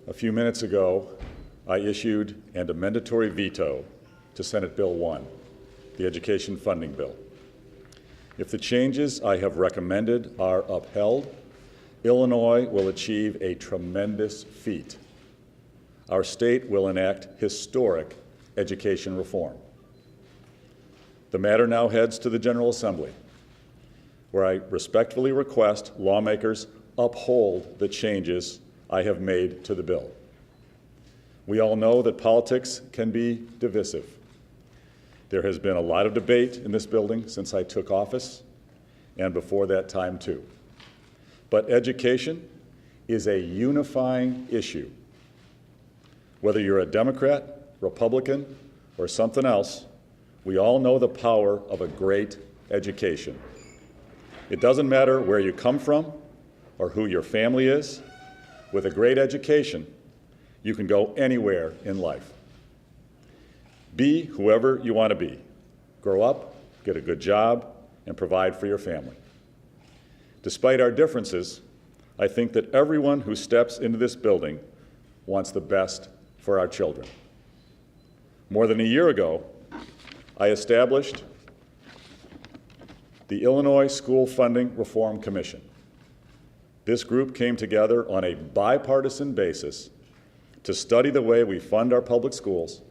A few minutes ago, I issued a mandatory veto to Senate Bill 1, the education funding bill. If the changes I have recommended are upheld, Illinois will achieve a tremendous feat. Our state will enact historic education reform. The matter now heads to the General Assembly, where I respectfully request lawmakers uphold the changes I have made to the bill. We all know that politics can be divisive. There has been a lot of debate in this building since I took office, and before that time too. But education is a unifying issue. Whether you're a Democrat, Republican, or something else, we all know the power of a great education. It doesn't matter where you come from or who your family is. With a great education, you can go anywhere in life. Be whoever you want to be. Grow up, get a good job, and provide for your family. Despite our differences, I think that everyone who steps into this building wants the best for our children. More than a year ago, I established the Illinois School Funding Reform Commission. This group came together on a bipartisan basis to study the way we fund our public schools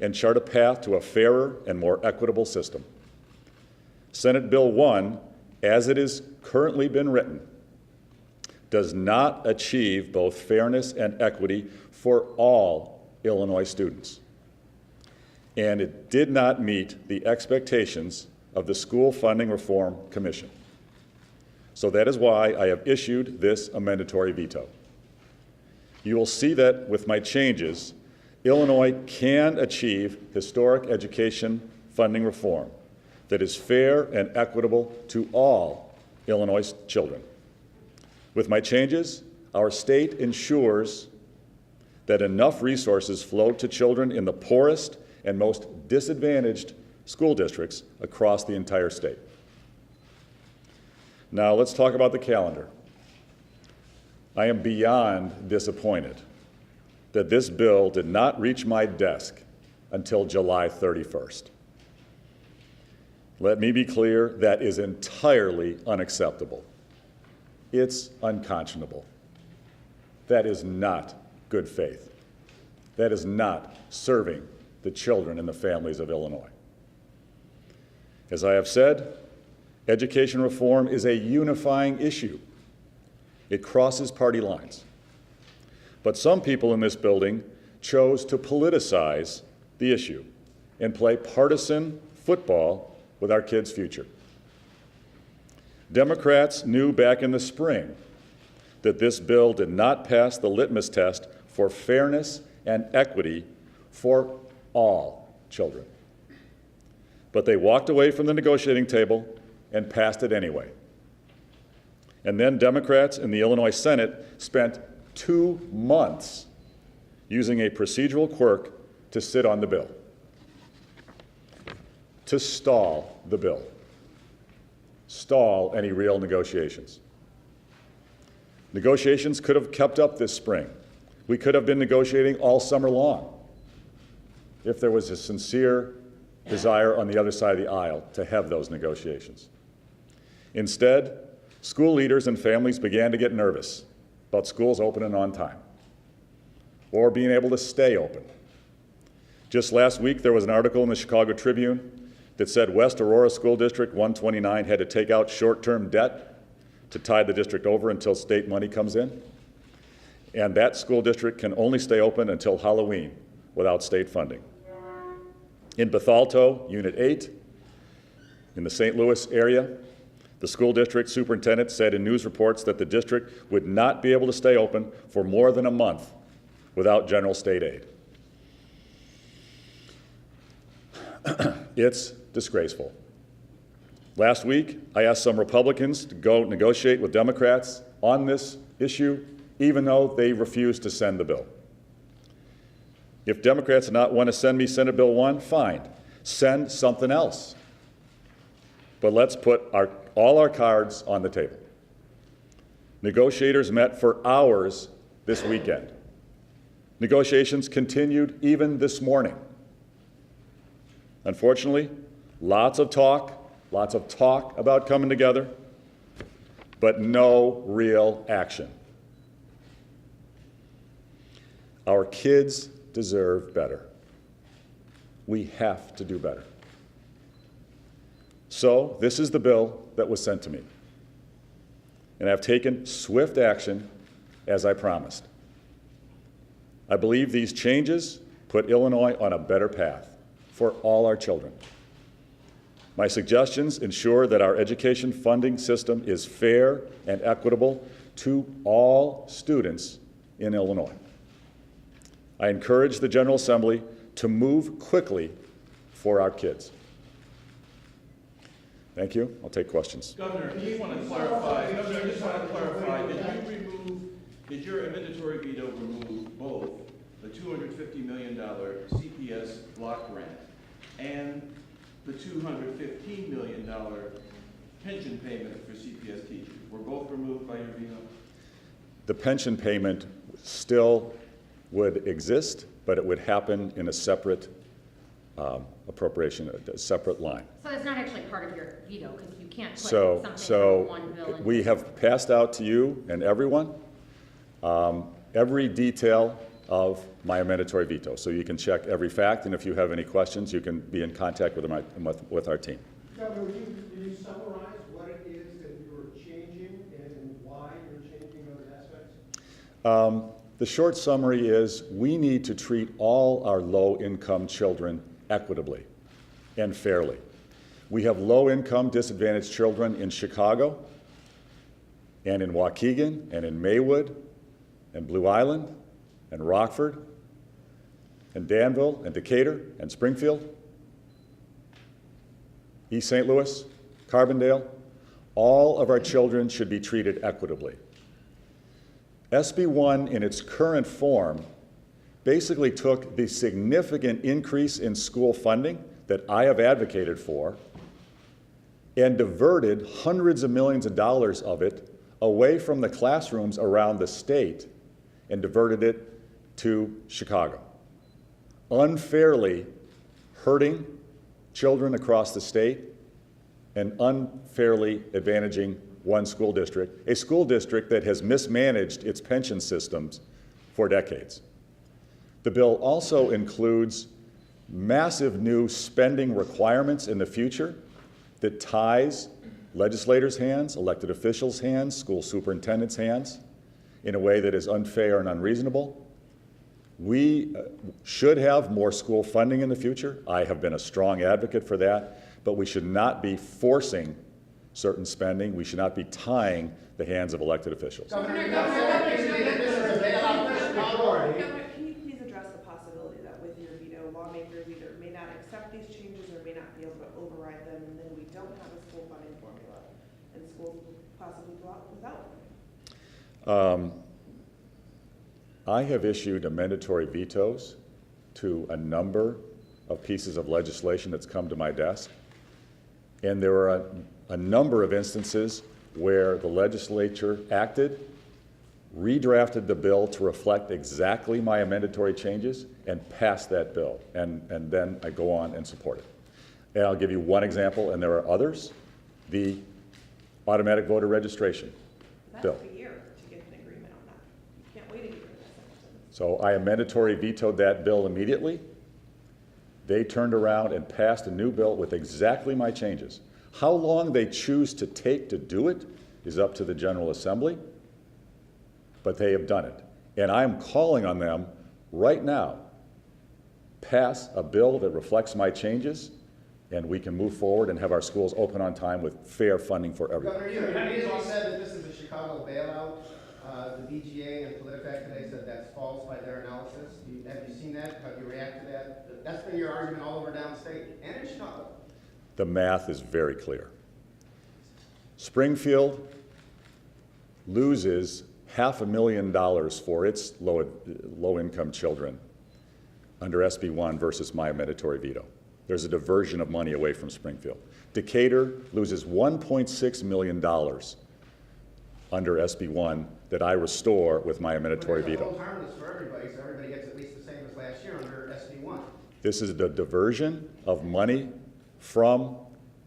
and chart a path to a fairer and more equitable system. Senate Bill 1, as it is currently been written, does not achieve both fairness and equity for all Illinois students. And it did not meet the expectations of the School Funding Reform Commission. So that is why I have issued this mandatory veto. You will see that with my changes, Illinois can achieve historic education funding reform that is fair and equitable to all Illinois children. With my changes, our state ensures that enough resources flow to children in the poorest and most disadvantaged school districts across the entire state. Now let's talk about the calendar. I am beyond disappointed that this bill did not reach my desk until July 31st. Let me be clear, that is entirely unacceptable. It's unconscionable. That is not good faith. That is not serving the children and the families of Illinois. As I have said, education reform is a unifying issue. It crosses party lines. But some people in this building chose to politicize the issue and play partisan football with our kids' future. Democrats knew back in the spring that this bill did not pass the litmus test for fairness and equity for all children. But they walked away from the negotiating table and passed it anyway. And then Democrats in the Illinois Senate spent 2 months using a procedural quirk to sit on the bill, to stall the bill, stall any real negotiations. Negotiations could have kept up this spring. We could have been negotiating all summer long if there was a sincere desire on the other side of the aisle to have those negotiations. Instead, school leaders and families began to get nervous about schools opening on time or being able to stay open. Just last week, there was an article in the Chicago Tribune that said West Aurora School District 129 had to take out short-term debt to tide the district over until state money comes in. And that school district can only stay open until Halloween without state funding. In Bethalto, Unit 8, in the St. Louis area, the school district superintendent said in news reports that the district would not be able to stay open for more than a month without general state aid. It's disgraceful. Last week, I asked some Republicans to go negotiate with Democrats on this issue, even though they refused to send the bill. If Democrats do not want to send me Senate Bill 1, fine. Send something else. But let's put all our cards on the table. Negotiators met for hours this weekend Negotiations continued even this morning. Unfortunately, lots of talk about coming together, but no real action. Our kids deserve better. We have to do better. So this is the bill that was sent to me. And I've taken swift action as I promised. I believe these changes put Illinois on a better path for all our children. My suggestions ensure that our education funding system is fair and equitable to all students in Illinois. I encourage the General Assembly to move quickly for our kids. Thank you. I'll take questions. Governor, I just want to clarify, did your amendatory veto remove both the $250 million CPS block grant and the $215 million pension payment for CPS teachers? Were both removed by your veto? The pension payment still would exist, but it would happen in a separate appropriation, a separate line. So it's not actually part of your veto, because you can't put something So from one bill in. we have passed out to you and everyone every detail of my amendatory veto. So you can check every fact, and if you have any questions, you can be in contact with our team. Governor, will you summarize what it is that you're changing and why you're changing those aspects? The short summary is we need to treat all our low-income children equitably and fairly. We have low-income disadvantaged children in Chicago and in Waukegan and in Maywood and Blue Island and Rockford and Danville and Decatur and Springfield, East St. Louis, Carbondale. All of our children should be treated equitably. SB 1 in its current form basically took the significant increase in school funding that I have advocated for and diverted hundreds of millions of dollars of it away from the classrooms around the state and diverted it to Chicago, unfairly hurting children across the state and unfairly advantaging one school district, a school district that has mismanaged its pension systems for decades. The bill also includes massive new spending requirements in the future that ties legislators' hands, elected officials' hands, school superintendents' hands in a way that is unfair and unreasonable. We should have more school funding in the future. I have been a strong advocate for that, but we should not be forcing certain spending. We should not be tying the hands of elected officials. Governor, can you please address the possibility that with your veto, lawmakers either may not accept these changes or may not be able to override them, and then we don't have a school funding formula, and schools will possibly go out without one? I have issued amendatory vetoes to a number of pieces of legislation that's come to my desk, and there are a number of instances where the legislature acted, redrafted the bill to reflect exactly my amendatory changes, and passed that bill. And then I go on and support it. And I'll give you one example, and there are others. The automatic voter registration bill. That's a year to get an agreement on that. You can't wait a year. So I amendatory vetoed that bill immediately. They turned around and passed a new bill with exactly my changes. How long they choose to take to do it is up to the General Assembly, but they have done it. And I'm calling on them right now, pass a bill that reflects my changes, and we can move forward and have our schools open on time with fair funding for everyone. Governor, you immediately said that this is a Chicago bailout. The BGA and PolitiFact today said that's false by their analysis. Have you seen that? Have you reacted to that? That's been your argument all over downstate and in Chicago. The math is very clear. Springfield loses $500,000 for its low-income children under SB 1 versus my amendatory veto. There's a diversion of money away from Springfield. Decatur loses $1.6 million under SB 1 that I restore with my amendatory veto. It's harmless for everybody, so everybody gets at This is the diversion of money from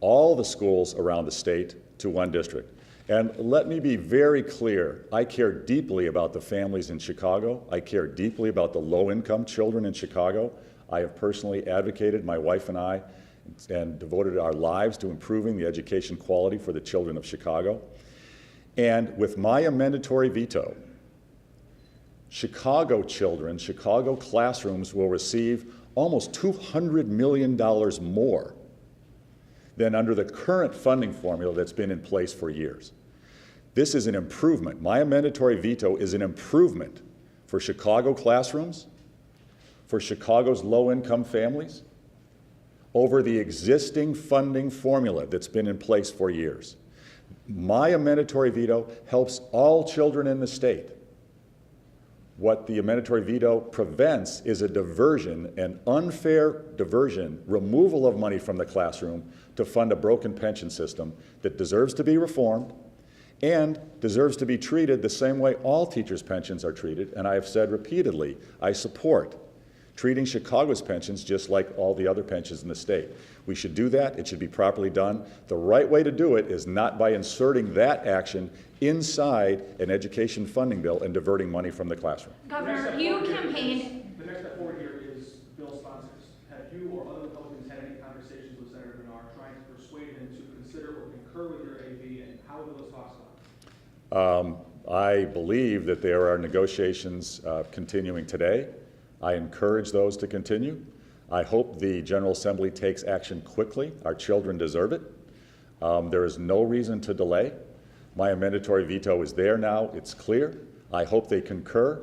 all the schools around the state to one district. And let me be very clear, I care deeply about the families in Chicago. I care deeply about the low-income children in Chicago. I have personally advocated, my wife and I, and devoted our lives to improving the education quality for the children of Chicago. And with my amendatory veto, Chicago children, Chicago classrooms will receive almost $200 million more than under the current funding formula that's been in place for years. This is an improvement. My amendatory veto is an improvement for Chicago classrooms, for Chicago's low-income families, over the existing funding formula that's been in place for years. My amendatory veto helps all children in the state. What the amendatory veto prevents is a diversion, an unfair diversion, removal of money from the classroom to fund a broken pension system that deserves to be reformed and deserves to be treated the same way all teachers' pensions are treated. And I have said repeatedly, I support treating Chicago's pensions just like all the other pensions in the state. We should do that. It should be properly done. The right way to do it is not by inserting that action inside an education funding bill and diverting money from the classroom. Governor, you campaigned. The next step forward here is bill sponsors. Have you or other Republicans had any conversations with Senator Bernard trying to persuade him to consider or concur with your AV, and how have those talks gone? I believe that there are negotiations continuing today. I encourage those to continue. I hope the General Assembly takes action quickly. Our children deserve it. There is no reason to delay. My amendatory veto is there now. It's clear. I hope they concur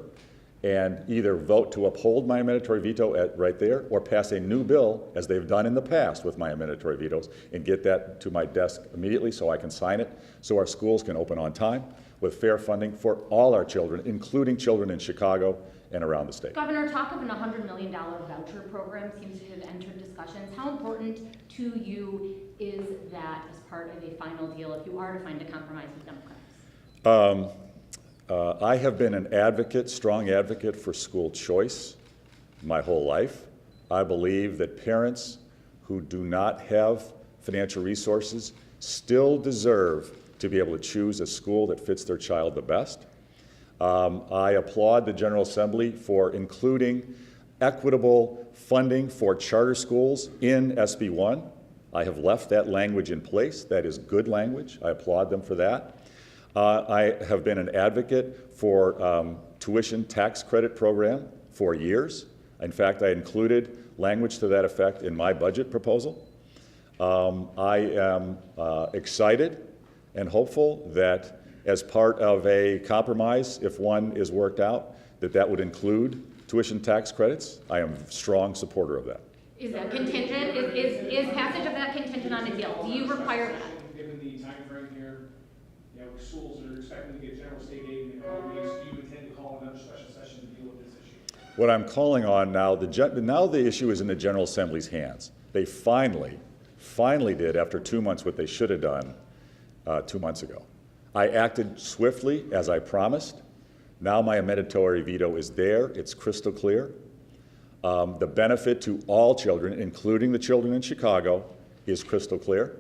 and either vote to uphold my amendatory veto right there or pass a new bill, as they've done in the past with my amendatory vetoes, and get that to my desk immediately so I can sign it, so our schools can open on time with fair funding for all our children, including children in Chicago and around the state. Governor, talk of an $100 million voucher program seems to have entered discussions. How important to you is that as part of a final deal if you are to find a compromise with Democrats? I have been an advocate, strong advocate for school choice my whole life. I believe that parents who do not have financial resources still deserve to be able to choose a school that fits their child the best. I applaud the General Assembly for including equitable funding for charter schools in SB 1. I have left that language in place. That is good language. I applaud them for that. I have been an advocate for tuition tax credit program for years. In fact, I included language to that effect in my budget proposal. I am excited and hopeful that as part of a compromise, if one is worked out, that would include tuition tax credits. I am a strong supporter of that. Is that contingent? Is passage of that contingent on a deal? Do you require that? Given the time frame here, schools are expecting to get general state aid in a couple of weeks. Do you intend to call another special session to deal with this issue? What I'm calling on now, now the issue is in the General Assembly's hands. They finally did, after 2 months, what they should have done 2 months ago. I acted swiftly, as I promised. Now my amendatory veto is there. It's crystal clear. The benefit to all children, including the children in Chicago, is crystal clear.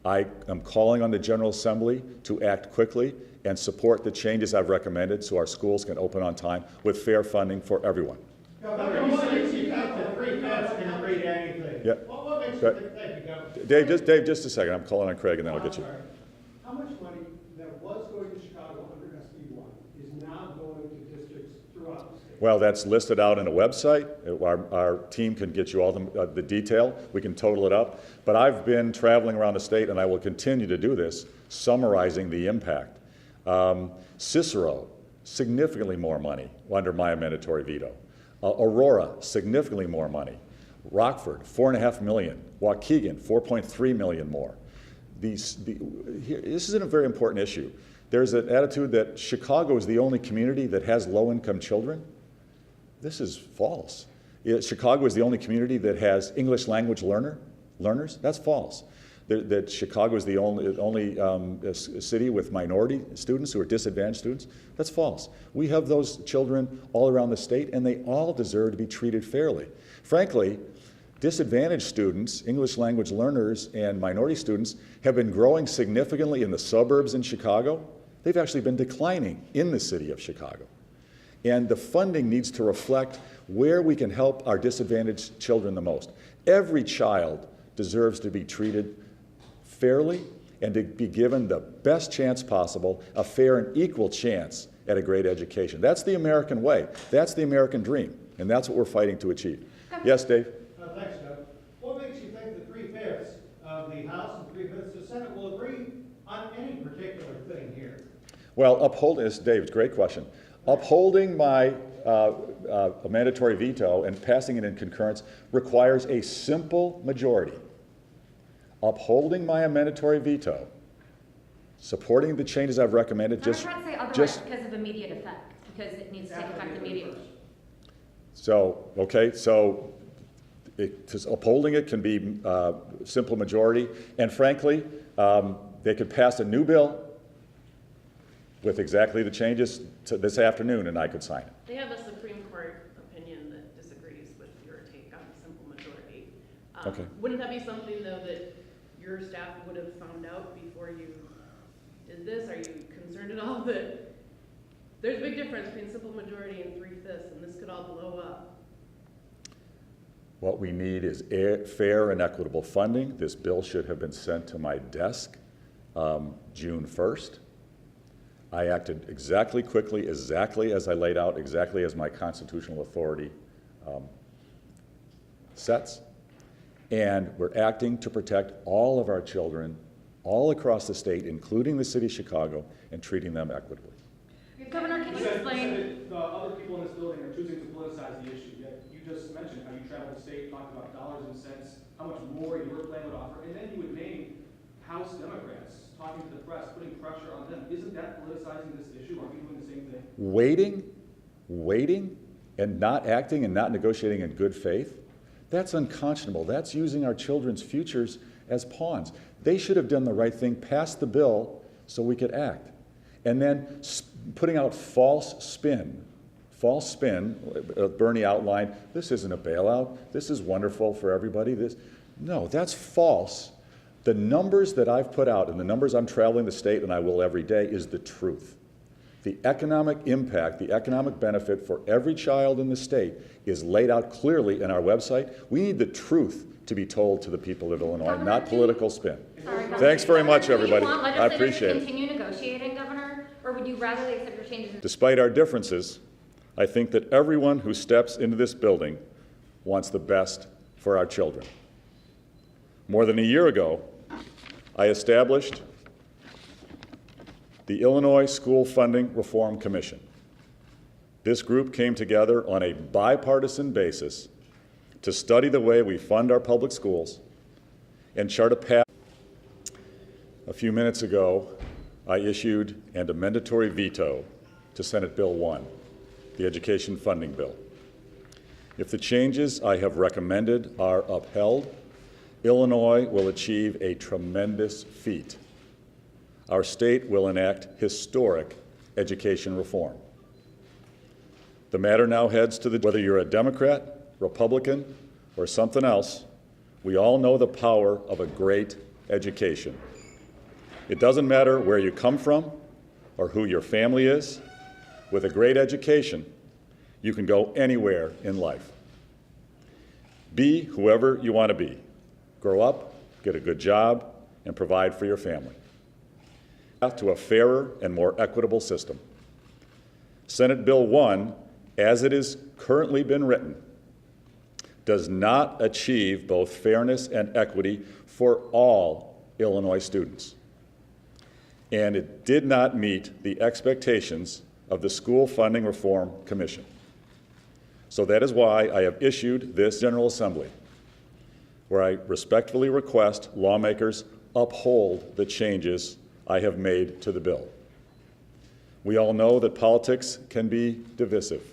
I am calling on the General Assembly to act quickly and support the changes I've recommended so our schools can open on time with fair funding for everyone. Yeah. Dave, just a second. I'm calling on Craig and then I'll get you. How much money that was going to Chicago under SB 1 is now going to districts throughout the state? Well, that's listed out on a website. Our team can get you all the detail. We can total it up. But I've been traveling around the state, and I will continue to do this, summarizing the impact. Cicero, significantly more money under my amendatory veto. Aurora, significantly more money. Rockford, $4.5 million. Waukegan, $4.3 million more. This is a very important issue. There's an attitude that Chicago is the only community that has low-income children. This is false. Chicago is the only community that has English language learners. That's false. that Chicago is the only city with minority students who are disadvantaged students. That's false. We have those children all around the state, and they all deserve to be treated fairly. Frankly, disadvantaged students, English language learners, and minority students have been growing significantly in the suburbs in Chicago. They've actually been declining in the city of Chicago. And the funding needs to reflect where we can help our disadvantaged children the most. Every child deserves to be treated fairly and to be given the best chance possible, a fair and equal chance at a great education. That's the American way. That's the American dream. And that's what we're fighting to achieve. Yes, Dave? Thanks, Doug. What makes you think that 3/5 of the House and 3/5 of the Senate will agree on any particular thing here? Well, upholding this, Dave, great question. Upholding my mandatory veto and passing it in concurrence requires a simple majority. Upholding my mandatory veto, supporting the changes I've recommended, I'm trying to say otherwise because of immediate effect, because it needs to take effect immediately. So, okay, so upholding it can be simple majority, and frankly, they could pass a new bill with exactly the changes to this afternoon, and I could sign it. They have a Supreme Court opinion that disagrees with your take on simple majority. Okay. Wouldn't that be something, though, that your staff would have found out before you did this? Are you concerned at all that there's a big difference between simple majority and 3/5, and this could all blow up? What we need is fair and equitable funding. This bill should have been sent to my desk June 1st. I acted exactly quickly, exactly as I laid out, exactly as my constitutional authority sets. And we're acting to protect all of our children all across the state, including the city of Chicago, and treating them equitably. Governor, can you explain? The other people in this building are choosing to politicize the issue. Yet you just mentioned how you traveled the state, talked about dollars and cents, how much more your plan would offer, and then you would name House Democrats, talking to the press, putting pressure on them. Isn't that politicizing this issue? Aren't we doing the same thing? Waiting, and not acting and not negotiating in good faith, that's unconscionable. That's using our children's futures as pawns. They should have done the right thing, passed the bill so we could act. And then putting out false spin, Bernie outlined, this isn't a bailout, this is wonderful for everybody. No, that's false. The numbers that I've put out and the numbers I'm traveling the state, and I will every day, is the truth. The economic impact, the economic benefit for every child in the state is laid out clearly in our website. We need the truth to be told to the people of Illinois, not political spin. Thanks very much, everybody. I appreciate it. Continue negotiating, Governor, or would you rather they accept your changes? Despite our differences, I think that everyone who steps into this building wants the best for our children. More than a year ago, I established the Illinois School Funding Reform Commission. This group came together on a bipartisan basis to study the way we fund our public schools and chart a path. A few minutes ago, I issued a mandatory veto to Senate Bill 1, the education funding bill. If the changes I have recommended are upheld, Illinois will achieve a tremendous feat. Our state will enact historic education reform. The matter now heads to whether you're a Democrat, Republican, or something else, we all know the power of a great education. It doesn't matter where you come from or who your family is. With a great education, you can go anywhere in life. Be whoever you want to be. Grow up, get a good job, and provide for your family. To a fairer and more equitable system. Senate Bill 1, as it is currently been written, does not achieve both fairness and equity for all Illinois students. And it did not meet the expectations of the School Funding Reform Commission. So that is why I have issued this General Assembly, where I respectfully request lawmakers uphold the changes I have made to the bill. We all know that politics can be divisive.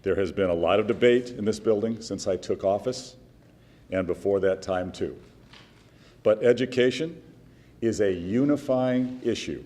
There has been a lot of debate in this building since I took office, and before that time too. But education is a unifying issue.